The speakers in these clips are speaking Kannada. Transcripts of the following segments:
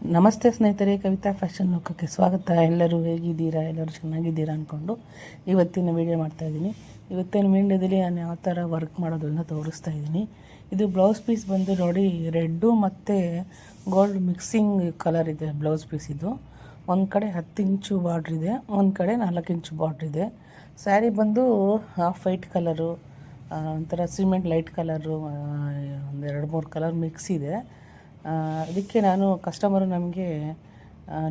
ನಮಸ್ತೆ ಸ್ನೇಹಿತರೆ, ಕವಿತಾ ಫ್ಯಾಷನ್ ಲೋಕಕ್ಕೆ ಸ್ವಾಗತ. ಎಲ್ಲರೂ ಹೇಗಿದ್ದೀರಾ? ಎಲ್ಲರೂ ಚೆನ್ನಾಗಿದ್ದೀರಾ ಅಂದ್ಕೊಂಡು ಇವತ್ತಿನ ವೀಡಿಯೋ ಮಾಡ್ತಾಯಿದ್ದೀನಿ. ಇವತ್ತಿನ ವೀಡಿಯೋದಲ್ಲಿ ನಾನು ಯಾವ ಥರ ವರ್ಕ್ ಮಾಡೋದನ್ನು ತೋರಿಸ್ತಾ ಇದ್ದೀನಿ. ಇದು ಬ್ಲೌಸ್ ಪೀಸ್ ಬಂದು ನೋಡಿ, ರೆಡ್ಡು ಮತ್ತು ಗೋಲ್ಡ್ ಮಿಕ್ಸಿಂಗ್ ಕಲರ್ ಇದೆ ಬ್ಲೌಸ್ ಪೀಸ್. ಇದು ಒಂದು ಕಡೆ 10 ಇಂಚು ಬಾರ್ಡ್ರ್ ಇದೆ, ಒಂದು ಕಡೆ 4 ಇಂಚು ಬಾರ್ಡ್ರ್ ಇದೆ. ಸ್ಯಾರಿ ಬಂದು ಹಾಫ್ ವೈಟ್ ಕಲರು, ಒಂಥರ ಸಿಮೆಂಟ್ ಲೈಟ್ ಕಲರು, ಒಂದು 2-3 ಕಲರ್ ಮಿಕ್ಸ್ ಇದೆ. ಅದಕ್ಕೆ ನಾನು ಕಸ್ಟಮರು ನಮಗೆ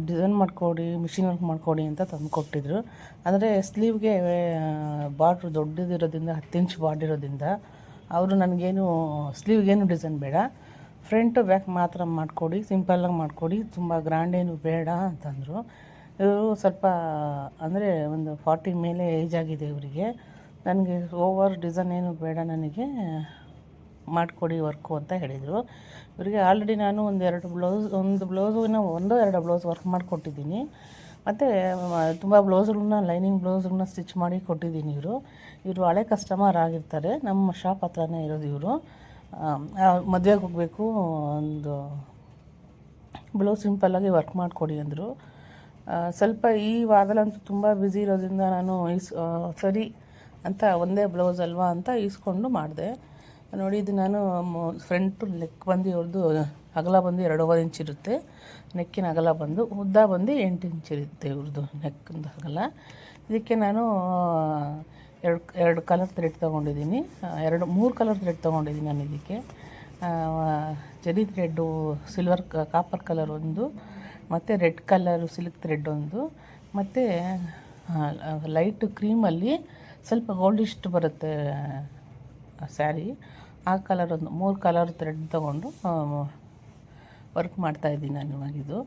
ಡಿಸೈನ್ ಮಾಡಿಕೊಡಿ, ಮಿಷಿನ್ ವರ್ಕ್ ಮಾಡಿಕೊಡಿ ಅಂತ ತಂದು ಕೊಟ್ಟಿದ್ರು. ಅಂದರೆ ಸ್ಲೀವ್ಗೆ ಬಾರ್ಡ್ರು ದೊಡ್ಡದಿರೋದ್ರಿಂದ 10 ಇಂಚ್ ಬಾರ್ಡ್ ಇರೋದ್ರಿಂದ ಅವರು ನನಗೇನು ಸ್ಲೀವ್ಗೇನು ಡಿಸೈನ್ ಬೇಡ, ಫ್ರಂಟು ಬ್ಯಾಕ್ ಮಾತ್ರ ಮಾಡಿಕೊಡಿ, ಸಿಂಪಲ್ಲಾಗಿ ಮಾಡಿಕೊಡಿ, ತುಂಬ ಗ್ರ್ಯಾಂಡೇನು ಬೇಡ ಅಂತಂದರು. ಇವರು ಸ್ವಲ್ಪ ಅಂದರೆ ಒಂದು 40 ಮೇಲೆ ಏಜ್ ಆಗಿದೆ ಇವರಿಗೆ. ನನಗೆ ಓವರ್ ಡಿಸೈನ್ ಏನು ಬೇಡ, ನನಗೆ ಮಾಡಿಕೊಡಿ ವರ್ಕು ಅಂತ ಹೇಳಿದರು. ಇವರಿಗೆ ಆಲ್ರೆಡಿ ನಾನು ಒಂದು ಬ್ಲೌಸ್ ವರ್ಕ್ ಮಾಡಿಕೊಟ್ಟಿದ್ದೀನಿ. ಮತ್ತು ತುಂಬ ಬ್ಲೌಸ್ಗಳನ್ನ, ಲೈನಿಂಗ್ ಬ್ಲೌಸ್ಗಳನ್ನ ಸ್ಟಿಚ್ ಮಾಡಿ ಕೊಟ್ಟಿದ್ದೀನಿ. ಇವರು ಹಳೆ ಕಸ್ಟಮರ್ ಆಗಿರ್ತಾರೆ, ನಮ್ಮ ಶಾಪ್ ಹತ್ರನೇ ಇರೋದು. ಇವರು ಮದುವೆಗೆ ಹೋಗಬೇಕು, ಒಂದು ಬ್ಲೌಸ್ ಸಿಂಪಲ್ಲಾಗಿ ವರ್ಕ್ ಮಾಡಿಕೊಡಿ ಅಂದರು. ಸ್ವಲ್ಪ ಈ ವಾರದಲ್ಲಂತೂ ತುಂಬ ಬ್ಯುಸಿ ಇರೋದ್ರಿಂದ ನಾನು ಸರಿ ಅಂತ ಒಂದೇ ಬ್ಲೌಸ್ ಅಲ್ವಾ ಅಂತ ಈಸ್ಕೊಂಡು ಮಾಡಿದೆ. ನೋಡಿ, ಇದು ನಾನು ಫ್ರಂಟು ನೆಕ್ ಬಂದು ಇವ್ರದ್ದು ಅಗಲ ಬಂದು 2.5 ಇಂಚ್ ಇರುತ್ತೆ. ನೆಕ್ಕಿನ ಅಗಲ ಬಂದು, ಉದ್ದ ಬಂದು 8 ಇಂಚ್ ಇರುತ್ತೆ ಇವ್ರದ್ದು ನೆಕ್ಕಿಂದ ಅಗಲ. ಇದಕ್ಕೆ ನಾನು ಎರಡು ಕಲರ್ ಥ್ರೆಡ್ ತೊಗೊಂಡಿದ್ದೀನಿ, 3 ಕಲರ್ ಥ್ರೆಡ್ ತೊಗೊಂಡಿದ್ದೀನಿ ನಾನು. ಇದಕ್ಕೆ ಜರಿ ಥ್ರೆಡ್ಡು ಸಿಲ್ವರ್ ಕಾಪರ್ ಕಲರ್ ಒಂದು, ಮತ್ತು ರೆಡ್ ಕಲರು ಸಿಲ್ಕ್ ಥ್ರೆಡ್ ಒಂದು, ಮತ್ತು ಲೈಟ್ ಕ್ರೀಮಲ್ಲಿ ಸ್ವಲ್ಪ ಗೋಲ್ಡಿಸ್ಟ್ ಬರುತ್ತೆ ಸ್ಯಾರಿ, ಆ ಕಲರ್ ಒಂದು 3 ಕಲರ್ ಥ್ರೆಡ್ ತೊಗೊಂಡು ವರ್ಕ್ ಮಾಡ್ತಾಯಿದ್ದೀನಿ ನಾನು ಇವಾಗಿದು.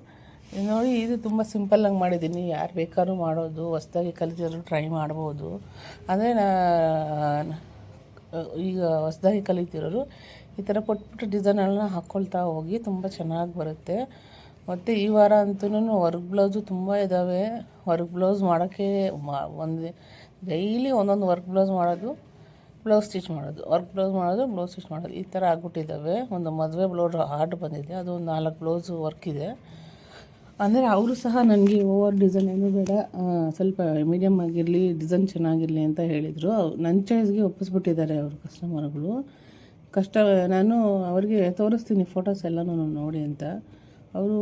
ನೋಡಿ, ಇದು ತುಂಬ ಸಿಂಪಲ್ಲಾಗಿ ಮಾಡಿದ್ದೀನಿ. ಯಾರು ಬೇಕಾದ್ರೂ ಮಾಡೋದು, ಹೊಸ್ದಾಗಿ ಕಲಿತಿರೋರು ಟ್ರೈ ಮಾಡ್ಬೋದು. ಅಂದರೆ ಈಗ ಹೊಸ್ದಾಗಿ ಕಲಿತಿರೋರು ಈ ಥರ ಪುಟ್ಟ ಡಿಸೈನ್ಗಳನ್ನ ಹಾಕ್ಕೊಳ್ತಾ ಹೋಗಿ, ತುಂಬ ಚೆನ್ನಾಗಿ ಬರುತ್ತೆ. ಮತ್ತು ಈ ವಾರ ಅಂತೂ ವರ್ಕ್ ಬ್ಲೌಸು ತುಂಬ ಇದ್ದಾವೆ. ವರ್ಕ್ ಬ್ಲೌಸ್ ಮಾಡೋಕ್ಕೆ ಡೈಲಿ ಒಂದೊಂದು ವರ್ಕ್ ಬ್ಲೌಸ್ ಮಾಡೋದು, ಬ್ಲೌಸ್ ಸ್ಟಿಚ್ ಮಾಡೋದು, ವರ್ಕ್ ಬ್ಲೌಸ್ ಮಾಡೋದು, ಬ್ಲೌಸ್ ಸ್ಟಿಚ್ ಮಾಡೋದು, ಈ ಥರ ಆಗ್ಬಿಟ್ಟಿದ್ದಾವೆ. ಒಂದು ಮದುವೆ ಬ್ಲೌಸ್ ಆರ್ಡ್ರ್ ಬಂದಿದೆ, ಅದು ಒಂದು 4 ಬ್ಲೌಸು ವರ್ಕ್ ಇದೆ. ಅಂದರೆ ಅವರು ಸಹ ನನಗೆ ಓವರ್ ಡಿಸೈನ್ ಏನೂ ಬೇಡ, ಸ್ವಲ್ಪ ಮೀಡಿಯಮ್ ಆಗಿರಲಿ, ಡಿಸೈನ್ ಚೆನ್ನಾಗಿರಲಿ ಅಂತ ಹೇಳಿದರು. ನನ್ನ ಚಾಯ್ಸ್ಗೆ ಒಪ್ಪಿಸ್ಬಿಟ್ಟಿದ್ದಾರೆ ಅವರು ಕಸ್ಟಮರ್ಗಳು. ನಾನು ಅವ್ರಿಗೆ ತೋರಿಸ್ತೀನಿ ಫೋಟೋಸ್ ಎಲ್ಲನೂ ನೋಡಿ ಅಂತ. ಅವರು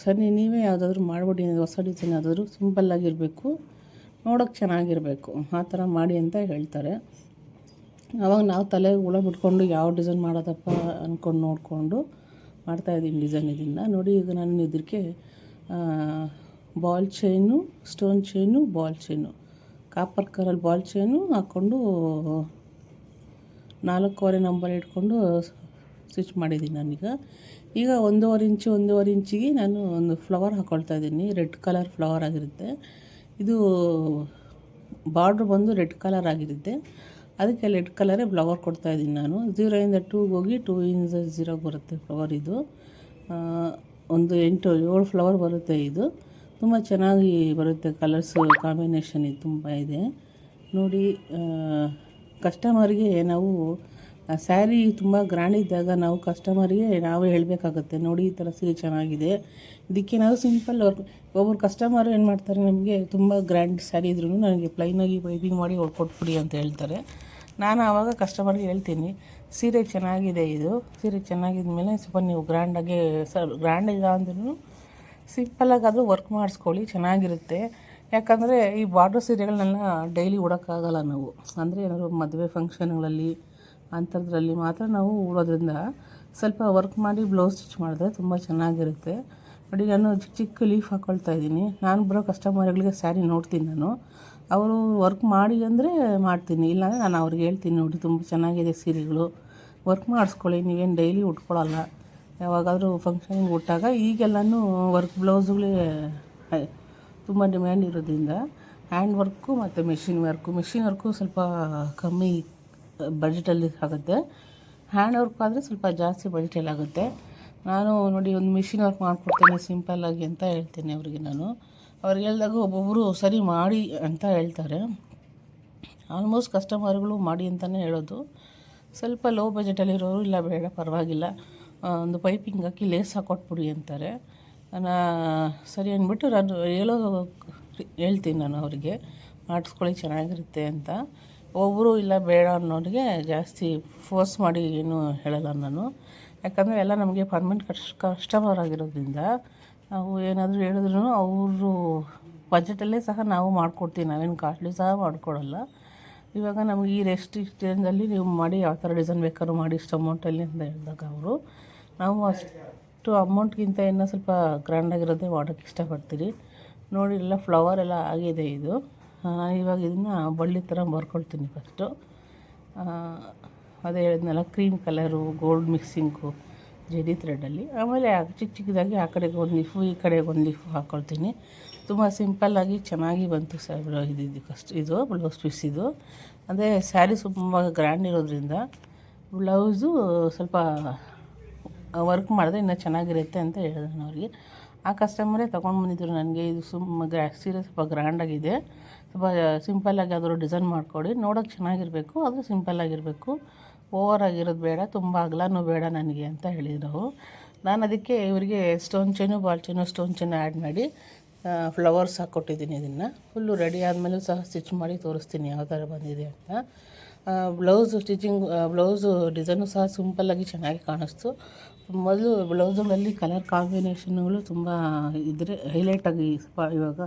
ಸರಿ, ನೀವೇ ಯಾವುದಾದ್ರೂ ಮಾಡಿಬಿಡಿ, ಹೊಸ ಡಿಸೈನ್ ಯಾವುದಾದ್ರೂ ಸಿಂಪಲ್ಲಾಗಿರಬೇಕು, ನೋಡೋಕ್ಕೆ ಚೆನ್ನಾಗಿರಬೇಕು, ಆ ಥರ ಮಾಡಿ ಅಂತ ಹೇಳ್ತಾರೆ. ಆವಾಗ ನಾವು ತಲೆಗೆ ಹುಳ ಬಿಟ್ಕೊಂಡು ಯಾವ ಡಿಸೈನ್ ಮಾಡೋದಪ್ಪ ಅಂದ್ಕೊಂಡು ನೋಡಿಕೊಂಡು ಮಾಡ್ತಾಯಿದ್ದೀನಿ ಡಿಸೈನ್. ಇದನ್ನು ನೋಡಿ, ಈಗ ನಾನು ಇದಕ್ಕೆ ball chain, stone chain, ball chain, copper colour ball chain ಹಾಕ್ಕೊಂಡು 4.25 ನಂಬರ್ ಇಟ್ಕೊಂಡು ಸ್ಟಿಚ್ ಮಾಡಿದ್ದೀನಿ ನಾನೀಗ. ಈಗ 1.5 ಇಂಚಿಗೆ ನಾನು ಒಂದು ಫ್ಲವರ್ ಹಾಕ್ಕೊಳ್ತಾ ಇದ್ದೀನಿ. ರೆಡ್ ಕಲರ್ ಫ್ಲವರ್ ಆಗಿರುತ್ತೆ ಇದು. ಬಾರ್ಡ್ರ್ ಬಂದು ರೆಡ್ ಕಲರ್ ಆಗಿರುತ್ತೆ, ಅದಕ್ಕೆ ರೆಡ್ ಕಲರೇ ಫ್ಲವರ್ ಕೊಡ್ತಾಯಿದ್ದೀನಿ ನಾನು. 0 ಇಂದ 2ಗೆ ಹೋಗಿ 2 ಇಂದ 0ಗೆ ಬರುತ್ತೆ ಫ್ಲವರ್. ಇದು ಒಂದು 7 ಫ್ಲವರ್ ಬರುತ್ತೆ. ಇದು ತುಂಬ ಚೆನ್ನಾಗಿ ಬರುತ್ತೆ, ಕಲರ್ಸು ಕಾಂಬಿನೇಷನ್ ಇದು ತುಂಬ ಇದೆ. ನೋಡಿ, ಕಸ್ಟಮರ್ಗೆ ನಾವು ಸ್ಯಾರಿ ತುಂಬ ಗ್ರ್ಯಾಂಡ್ ಇದ್ದಾಗ ನಾವು ಕಸ್ಟಮರ್ಗೆ ನಾವೇ ಹೇಳಬೇಕಾಗತ್ತೆ, ನೋಡಿ ಈ ಥರ ಸೀರೆ ಚೆನ್ನಾಗಿದೆ, ಇದಕ್ಕೆ ನಾವು ಸಿಂಪಲ್ ವರ್ಕ್. ಒಬ್ಬರು ಕಸ್ಟಮರು ಏನು ಮಾಡ್ತಾರೆ, ನಮಗೆ ತುಂಬ ಗ್ರ್ಯಾಂಡ್ ಸ್ಯಾರಿ ಇದ್ರೂ ನನಗೆ ಪ್ಲೈನಾಗಿ ಪೈಪಿಂಗ್ ಮಾಡಿ ಕೊಟ್ಬಿಡಿ ಅಂತ ಹೇಳ್ತಾರೆ. ನಾನು ಆವಾಗ ಕಸ್ಟಮರ್ಗೆ ಹೇಳ್ತೀನಿ, ಸೀರೆ ಚೆನ್ನಾಗಿದೆ, ಇದು ಸೀರೆ ಚೆನ್ನಾಗಿದ್ಮೇಲೆ ಸ್ವಲ್ಪ ನೀವು ಗ್ರ್ಯಾಂಡಾಗಿ, ಗ್ರ್ಯಾಂಡ್ ಇಲ್ಲ ಅಂದ್ರೂ ಸಿಂಪಲ್ಲಾಗಾದರೂ ವರ್ಕ್ ಮಾಡಿಸ್ಕೊಳ್ಳಿ, ಚೆನ್ನಾಗಿರುತ್ತೆ. ಯಾಕಂದರೆ ಈ ಬಾರ್ಡ್ರ್ ಸೀರೆಗಳನ್ನೆಲ್ಲ ಡೈಲಿ ಉಡೋಕ್ಕಾಗಲ್ಲ ನಾವು. ಅಂದರೆ ಏನಾದ್ರು ಮದುವೆ ಫಂಕ್ಷನ್ಗಳಲ್ಲಿ ಅಂಥದ್ರಲ್ಲಿ ಮಾತ್ರ ನಾವು ಉಡೋದ್ರಿಂದ ಸ್ವಲ್ಪ ವರ್ಕ್ ಮಾಡಿ ಬ್ಲೌಸ್ ಸ್ಟಿಚ್ ಮಾಡಿದ್ರೆ ತುಂಬ ಚೆನ್ನಾಗಿರುತ್ತೆ. ನೋಡಿ, ನಾನು ಚಿಕ್ಕ ಲೀಫ್ ಹಾಕ್ಕೊಳ್ತಾ ಇದ್ದೀನಿ. ನಾನು ಬರೋ ಕಸ್ಟಮರ್ಗಳಿಗೆ ಸ್ಯಾರಿ ನೋಡ್ತೀನಿ ನಾನು, ಅವರು ವರ್ಕ್ ಮಾಡಿ ಅಂದರೆ ಮಾಡ್ತೀನಿ, ಇಲ್ಲಾಂದರೆ ನಾನು ಅವ್ರಿಗೆ ಹೇಳ್ತೀನಿ, ನೋಡಿ ತುಂಬ ಚೆನ್ನಾಗಿದೆ ಸೀರೆಗಳು, ವರ್ಕ್ ಮಾಡಿಸ್ಕೊಳ್ಳಿ, ನೀವೇನು ಡೈಲಿ ಉಟ್ಕೊಳ್ಳಲ್ಲ, ಯಾವಾಗಾದರೂ ಫಂಕ್ಷನ್ಗೆ ಉಟ್ಟಾಗ. ಈಗೆಲ್ಲನೂ ವರ್ಕ್ ಬ್ಲೌಸ್ಗಳೇ ತುಂಬ ಡಿಮ್ಯಾಂಡ್ ಇರೋದ್ರಿಂದ ಹ್ಯಾಂಡ್ ವರ್ಕು ಮತ್ತು ಮಿಷಿನ್ ವರ್ಕು ಸ್ವಲ್ಪ ಕಮ್ಮಿ ಬಜೆಟಲ್ಲಿ ಆಗುತ್ತೆ. ಹ್ಯಾಂಡ್ ವರ್ಕ್ ಆದರೆ ಸ್ವಲ್ಪ ಜಾಸ್ತಿ ಬಜೆಟಲ್ಲಿ ಆಗುತ್ತೆ. ನಾನು ನೋಡಿ, ಒಂದು ಮಿಷಿನ್ ವರ್ಕ್ ಮಾಡಿಕೊಡ್ತೀನಿ ಸಿಂಪಲ್ಲಾಗಿ ಅಂತ ಹೇಳ್ತೀನಿ ಅವರಿಗೆ ನಾನು. ಅವ್ರಿಗೆ ಹೇಳಿದಾಗ ಒಬ್ಬೊಬ್ಬರು ಸರಿ ಮಾಡಿ ಅಂತ ಹೇಳ್ತಾರೆ. ಆಲ್ಮೋಸ್ಟ್ ಕಸ್ಟಮರ್ಗಳು ಮಾಡಿ ಅಂತಲೇ ಹೇಳೋದು. ಸ್ವಲ್ಪ ಲೋ ಬಜೆಟಲ್ಲಿರೋರು ಇಲ್ಲ ಬೇಡ ಪರವಾಗಿಲ್ಲ, ಒಂದು ಪೈಪಿಂಗ್ ಹಾಕಿ ಲೇಸ್ ಹಾಕ್ಕೊಟ್ಬಿಡಿ ಅಂತಾರೆ. ಸರಿ ಅಂದ್ಬಿಟ್ಟು ನಾನು ಹೇಳ್ತೀನಿ ನಾನು ಅವರಿಗೆ ಮಾಡಿಸ್ಕೊಳ್ಳಿ ಚೆನ್ನಾಗಿರುತ್ತೆ ಅಂತ. ಒಬ್ಬರು ಇಲ್ಲ ಬೇಡ ಅನ್ನೋರಿಗೆ ಜಾಸ್ತಿ ಫೋರ್ಸ್ ಮಾಡಿ ಏನೂ ಹೇಳಲ್ಲ ನಾನು. ಯಾಕಂದರೆ ಎಲ್ಲ ನಮಗೆ ಪರ್ಮನೆಂಟ್ ಕಸ್ಟಮರ್ ಆಗಿರೋದ್ರಿಂದ ನಾವು ಏನಾದರೂ ಹೇಳಿದ್ರು ಅವರು ಬಜೆಟಲ್ಲೇ ಸಹ ನಾವು ಮಾಡಿಕೊಡ್ತೀವಿ, ನಾವೇನು ಕಾಸ್ಟ್ಲಿ ಸಹ ಮಾಡಿಕೊಡಲ್ಲ. ಇವಾಗ ನಮಗೆ ಈ ರೇಂಜಲ್ಲಿ ನೀವು ಮಾಡಿ ಯಾವ ಥರ ಡಿಸೈನ್ ಬೇಕಾದ್ರೂ ಮಾಡಿ ಇಷ್ಟು ಅಮೌಂಟಲ್ಲಿ ಅಂತ ಹೇಳಿದಾಗ ಅವರು ನಾವು ಅಷ್ಟು ಅಮೌಂಟ್ಗಿಂತ ಇನ್ನೂ ಸ್ವಲ್ಪ ಗ್ರ್ಯಾಂಡಾಗಿರೋದೇ ಮಾಡೋಕ್ಕೆ ಇಷ್ಟಪಡ್ತೀರಿ. ನೋಡಿ ಎಲ್ಲ ಫ್ಲವರ್ ಎಲ್ಲ ಆಗಿದೆ ಇದು. ಇವಾಗ ಇದನ್ನು ಬಳ್ಳಿ ಥರ ಬರ್ಕೊಳ್ತೀನಿ ಫಸ್ಟು. ಅದೇ ಹೇಳಿದ್ನಲ್ಲ, ಕ್ರೀಮ್ ಕಲರು ಗೋಲ್ಡ್ ಮಿಕ್ಸಿಂಗು ಜರಿ ಥ್ರೆಡಲ್ಲಿ. ಆಮೇಲೆ ಚಿಕ್ಕ ಚಿಕ್ಕದಾಗಿ ಆ ಕಡೆಗೆ ಒಂದು ಲೀಫು ಈ ಕಡೆಗೆ ಒಂದು ಲೀಫು ಹಾಕ್ಕೊಳ್ತೀನಿ. ತುಂಬ ಸಿಂಪಲ್ಲಾಗಿ ಚೆನ್ನಾಗಿ ಬಂತು ಇದು ಬ್ಲೌಸ್ ಪೀಸ್ ಇದು. ಅದೇ ಸ್ಯಾರಿ ತುಂಬ ಗ್ರ್ಯಾಂಡ್ ಇರೋದ್ರಿಂದ ಬ್ಲೌಸು ಸ್ವಲ್ಪ ವರ್ಕ್ ಮಾಡಿದ್ರೆ ಇನ್ನೂ ಚೆನ್ನಾಗಿರುತ್ತೆ ಅಂತ ಹೇಳಿದೆ ನಾನು ಅವ್ರಿಗೆ. ಆ ಕಸ್ಟಮರೇ ತೊಗೊಂಡು ಬಂದಿದ್ದರು ನನಗೆ. ಇದು ಸೀರೆ ಸ್ವಲ್ಪ ಗ್ರ್ಯಾಂಡಾಗಿದೆ, ಸ್ವಲ್ಪ ಸಿಂಪಲ್ಲಾಗಿ ಯಾವ್ದಾದ್ರು ಡಿಸೈನ್ ಮಾಡಿಕೊಡಿ, ನೋಡೋಕ್ಕೆ ಚೆನ್ನಾಗಿರಬೇಕು, ಅದು ಸಿಂಪಲ್ಲಾಗಿರಬೇಕು, ಓವರ್ ಆಗಿರೋದು ಬೇಡ, ತುಂಬ ಅಗಲನೂ ಬೇಡ ನನಗೆ ಅಂತ ಹೇಳಿದರು. ನಾನು ಅದಕ್ಕೆ ಇವರಿಗೆ stone chain ball chain stone chain add ಮಾಡಿ ಫ್ಲವರ್ಸ್ ಹಾಕ್ಕೊಟ್ಟಿದ್ದೀನಿ. ಇದನ್ನು ಫುಲ್ಲು ರೆಡಿ ಆದಮೇಲೂ ಸಹ ಸ್ಟಿಚ್ ಮಾಡಿ ತೋರಿಸ್ತೀನಿ ಯಾವ ಥರ ಬಂದಿದೆ ಅಂತ. ಬ್ಲೌಸು ಡಿಸೈನು ಸಹ ಸಿಂಪಲ್ಲಾಗಿ ಚೆನ್ನಾಗಿ ಕಾಣಿಸ್ತು. ಮೊದಲು ಬ್ಲೌಸುಗಳಲ್ಲಿ ಕಲರ್ ಕಾಂಬಿನೇಷನ್ಗಳು ತುಂಬ ಇದ್ದರೆ ಹೈಲೈಟಾಗಿ ಇವಾಗ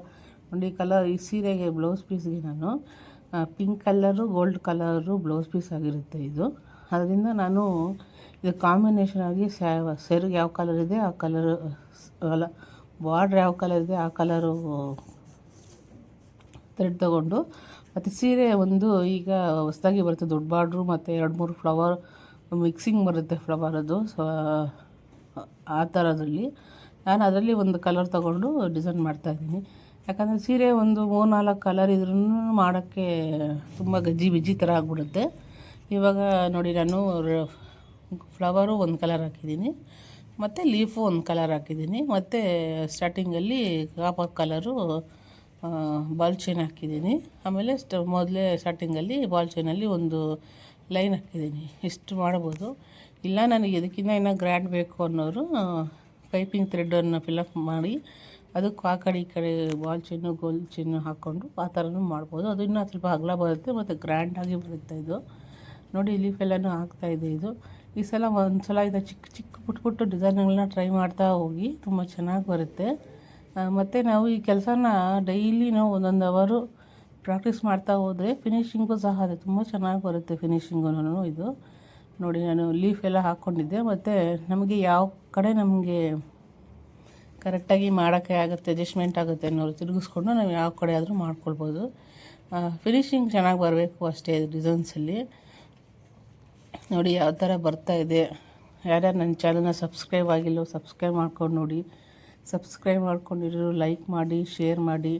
ನೋಡಿ ಕಲರ್ ಈ ಸೀರೆಗೆ ಬ್ಲೌಸ್ ಪೀಸ್ಗೆ ನಾನು pink colour gold colour blouse piece ಆಗಿರುತ್ತೆ ಇದು. ಅದರಿಂದ ನಾನು ಇದು ಕಾಂಬಿನೇಷನ್ ಆಗಿ ಸೆರಗು ಯಾವ ಕಲರ್ ಇದೆ ಆ ಕಲರು ಅಲ್ಲ, ಬಾರ್ಡ್ರ್ ಯಾವ ಕಲರ್ ಇದೆ ಆ ಕಲರು ಥ್ರೆಡ್ ತೊಗೊಂಡು, ಮತ್ತು ಸೀರೆ ಒಂದು ಈಗ ಹೊಸದಾಗಿ ಬರುತ್ತೆ ದೊಡ್ಡ ಬಾರ್ಡ್ರು ಮತ್ತು 2-3 ಫ್ಲವರ್ ಮಿಕ್ಸಿಂಗ್ ಬರುತ್ತೆ ಫ್ಲವರದು. ಆ ಥರದಲ್ಲಿ ನಾನು ಅದರಲ್ಲಿ ಒಂದು ಕಲರ್ ತೊಗೊಂಡು ಡಿಸೈನ್ ಮಾಡ್ತಾಯಿದ್ದೀನಿ. ಯಾಕಂದರೆ ಸೀರೆ ಒಂದು 3-4 ಕಲರ್ ಇದ್ರೂ ಮಾಡೋಕ್ಕೆ ತುಂಬ ಗಜ್ಜಿ ಬಿಜ್ಜಿ ಥರ ಆಗಿಬಿಡುತ್ತೆ. ಇವಾಗ ನೋಡಿ ನಾನು ಫ್ಲವರು ಒಂದು ಕಲರ್ ಹಾಕಿದ್ದೀನಿ, ಮತ್ತು ಲೀಫು ಒಂದು ಕಲರ್ ಹಾಕಿದ್ದೀನಿ, ಮತ್ತು ಸ್ಟಾರ್ಟಿಂಗಲ್ಲಿ ಕಾಪರ್ ಕಲರು ಬಾಲ್ ಚೈನ್ ಹಾಕಿದ್ದೀನಿ. ಆಮೇಲೆ ಮೊದಲೇ ಸ್ಟಾರ್ಟಿಂಗಲ್ಲಿ ಬಾಲ್ ಚೈನಲ್ಲಿ ಒಂದು ಲೈನ್ ಹಾಕಿದ್ದೀನಿ. ಇಷ್ಟು ಮಾಡ್ಬೋದು. ಇಲ್ಲ ನನಗೆ ಇದಕ್ಕಿಂತ ಇನ್ನೂ ಗ್ರ್ಯಾಂಡ್ ಬೇಕು ಅನ್ನೋರು ಪೈಪಿಂಗ್ ಥ್ರೆಡನ್ನು ಫಿಲಪ್ ಮಾಡಿ ಅದಕ್ಕೆ ಆ ಕಡೆ ಈ ಕಡೆ ಬಾಲ್ ಚೈನು ಗೋಲ್ಡ್ ಚೈನು ಹಾಕ್ಕೊಂಡು ಆ ಥರನೂ ಮಾಡ್ಬೋದು. ಅದು ಇನ್ನೂ ಸ್ವಲ್ಪ ಅಗಲ ಬರುತ್ತೆ ಮತ್ತು ಗ್ರ್ಯಾಂಡಾಗಿ ಬರುತ್ತೆ ಇದು. ನೋಡಿ ಲೀಫೆಲ್ಲನೂ ಆಗ್ತಾಯಿದೆ ಇದು. ಈ ಸಲ ಒಂದು ಸಲ ಇದು ಚಿಕ್ಕ ಚಿಕ್ಕ ಪುಟ್ಟ ಡಿಸೈನ್ಗಳನ್ನ ಟ್ರೈ ಮಾಡ್ತಾ ಹೋಗಿ, ತುಂಬ ಚೆನ್ನಾಗಿ ಬರುತ್ತೆ. ಮತ್ತು ನಾವು ಈ ಕೆಲಸನ ಡೈಲಿ ನಾವು 1 ಅವರು ಪ್ರಾಕ್ಟೀಸ್ ಮಾಡ್ತಾ ಹೋದರೆ ಫಿನಿಶಿಂಗು ಸಹ ಅದು ತುಂಬ ಚೆನ್ನಾಗಿ ಬರುತ್ತೆ. ಫಿನಿಶಿಂಗು ಇದು ನೋಡಿ ನಾನು ಲೀಫ್ ಎಲ್ಲ ಹಾಕ್ಕೊಂಡಿದ್ದೆ. ಮತ್ತು ನಮಗೆ ಯಾವ ಕಡೆ ನಮಗೆ ಕರೆಕ್ಟಾಗಿ ಮಾಡೋಕ್ಕೆ ಆಗುತ್ತೆ, ಅಡ್ಜಸ್ಟ್ಮೆಂಟ್ ಆಗುತ್ತೆ ಅನ್ನೋರು ತಿರುಗಿಸ್ಕೊಂಡು ನಾವು ಯಾವ ಕಡೆ ಆದರೂ ಮಾಡ್ಕೊಳ್ಬೋದು. ಫಿನಿಶಿಂಗ್ ಚೆನ್ನಾಗಿ ಬರಬೇಕು ಅಷ್ಟೇ ಡಿಸೈನ್ಸಲ್ಲಿ. ನೋಡಿ ಯಾವ ಥರ ಬರ್ತಾಯಿದೆ. ಯಾರ್ಯಾರು ನನ್ನ ಚಾನಲ್ನ ಸಬ್ಸ್ಕ್ರೈಬ್ ಆಗಿಲ್ಲೋ ಸಬ್ಸ್ಕ್ರೈಬ್ ಮಾಡ್ಕೊಂಡು ನೋಡಿ. ಸಬ್ಸ್ಕ್ರೈಬ್ ಮಾಡ್ಕೊಂಡಿರೋ ಲೈಕ್ ಮಾಡಿ, ಶೇರ್ ಮಾಡಿ.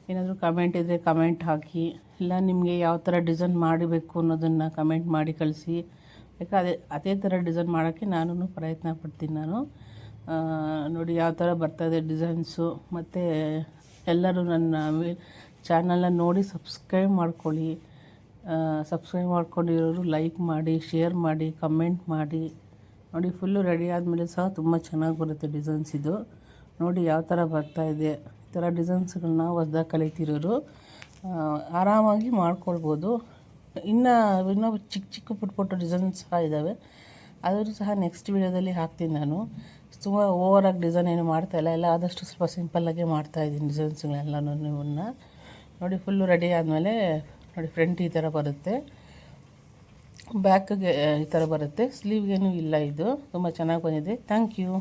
ಏನಾದರೂ ಕಮೆಂಟ್ ಇದ್ದರೆ ಕಮೆಂಟ್ ಹಾಕಿ, ಇಲ್ಲ ನಿಮಗೆ ಯಾವ ಥರ ಡಿಸೈನ್ ಮಾಡಬೇಕು ಅನ್ನೋದನ್ನು ಕಮೆಂಟ್ ಮಾಡಿ ಕಳಿಸಿ. ಯಾಕೆ ಅದೇ ಥರ ಡಿಸೈನ್ ಮಾಡೋಕ್ಕೆ ನಾನು ಪ್ರಯತ್ನ ಪಡ್ತೀನಿ. ನಾನು ನೋಡಿ ಯಾವ ಥರ ಬರ್ತಾಯಿದೆ ಡಿಸೈನ್ಸು. ಮತ್ತು ಎಲ್ಲರೂ ನನ್ನ ಚಾನಲ್ನ ನೋಡಿ ಸಬ್ಸ್ಕ್ರೈಬ್ ಮಾಡ್ಕೊಳ್ಳಿ. ಸಬ್ಸ್ಕ್ರೈಬ್ ಮಾಡ್ಕೊಂಡಿರೋರು ಲೈಕ್ ಮಾಡಿ, ಶೇರ್ ಮಾಡಿ, ಕಮೆಂಟ್ ಮಾಡಿ. ನೋಡಿ ಫುಲ್ಲು ರೆಡಿ ಆದಮೇಲೆ ಸಹ ತುಂಬ ಚೆನ್ನಾಗಿ ಬರುತ್ತೆ ಡಿಸೈನ್ಸ್ ಇದು. ನೋಡಿ ಯಾವ ಥರ ಬರ್ತಾಯಿದೆ. ಈ ಥರ ಡಿಸೈನ್ಸ್ಗಳನ್ನ ಹೊಸ್ದಾಗಿ ಕಲಿತಿರೋರು ಆರಾಮಾಗಿ ಮಾಡ್ಕೊಳ್ಬೋದು. ಇನ್ನೂ ಚಿಕ್ಕ ಪುಟ್ಟ ಡಿಸೈನ್ಸ್ ಸಹ ಇದ್ದಾವೆ. ಆದರೂ ಸಹ ನೆಕ್ಸ್ಟ್ ವೀಡಿಯೋದಲ್ಲಿ ಹಾಕ್ತೀನಿ ನಾನು. ತುಂಬ ಓವರಾಗಿ ಡಿಸೈನ್ ಏನು ಮಾಡ್ತಾಯಿಲ್ಲ, ಎಲ್ಲ ಆದಷ್ಟು ಸ್ವಲ್ಪ ಸಿಂಪಲ್ಲಾಗೆ ಮಾಡ್ತಾಯಿದ್ದೀನಿ ಡಿಸೈನ್ಸ್ಗಳೆಲ್ಲನೂ. ಇವನ್ನ ನೋಡಿ ಫುಲ್ಲು ರೆಡಿ ಆದಮೇಲೆ ನೋಡಿ ಫ್ರಂಟ್ ಈ ಥರ ಬರುತ್ತೆ, ಬ್ಯಾಕ್ಗೆ ಈ ಥರ ಬರುತ್ತೆ, ಸ್ಲೀವ್ಗೇನೂ ಇಲ್ಲ. ಇದು ತುಂಬ ಚೆನ್ನಾಗಿ ಬಂದಿದೆ. Thank you.